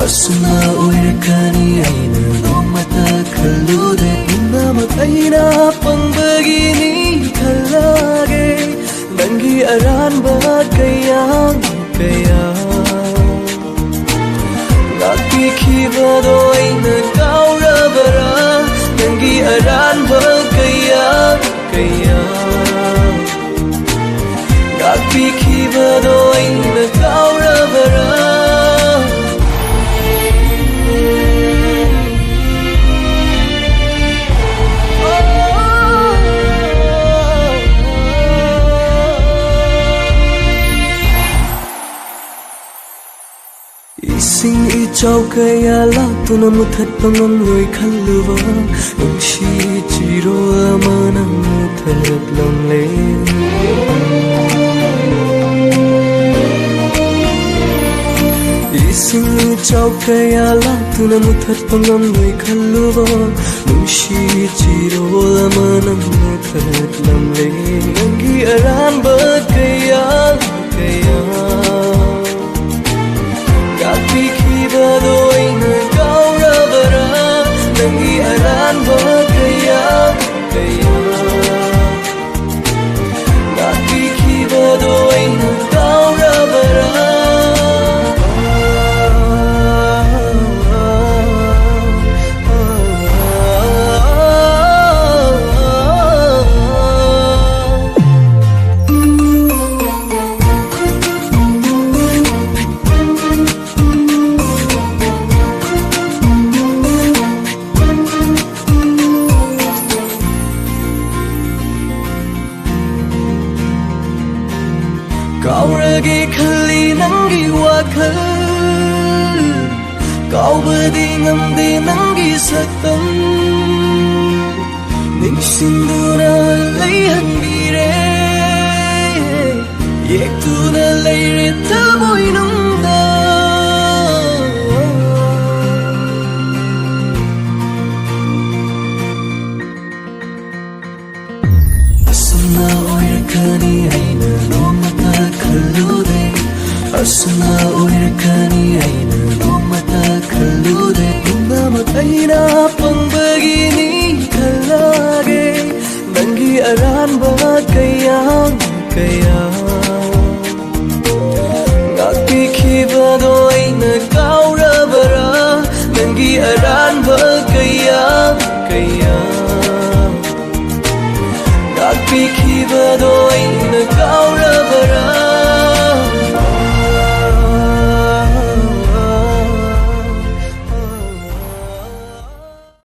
ꯑꯁꯨꯝꯅ ꯑꯣꯏꯔꯛꯀꯅꯤ ꯑꯩꯅ ꯅꯣꯡꯃꯇ ꯈꯜꯂꯨꯗꯦ ꯄꯨꯝꯅꯃꯛ ꯑꯩꯅ ꯄꯪꯕꯒꯤꯅꯤ ꯈꯜꯂꯒꯦ ꯅꯪꯒꯤ ꯑꯔꯥꯟꯕ ꯀꯌꯥ ꯉꯥꯛꯄꯤꯈꯤꯕꯗꯣ ꯑꯩꯅ ꯀꯥꯎꯔꯕꯔꯥ ꯅꯪꯒꯤ ꯑꯔꯥꯟꯕ kaya ngakpikhibado ay nagkaurabara Ising ichaw kaya latuna muthatpa ngamloi khalluba nungsi chiro ama nang muthatlamle Ising ichaw kaya latuna muthatpa ngamloi khalluba nungsi chiro ama nang muthatlamle Nanggi aranba kaya ngakpikhibado ay nagkaurabara nanggi aranba kaya ngakpikhibado ay nagkaurabara Kaurage khali nangi wakhal Kaubadi ngamde nangi saktam Ningsinduna layhanbire Yektuna layre tamoy nungda Asuna oirakani aina nomata khallude Asuna oirakani aina nomata khallude Pumnamak aina pangbagini khallage Nanggi aranba kaya ngakpikhibado aina kaurabara Nanggi aranba kaya ngakpikhibado aina kaurabara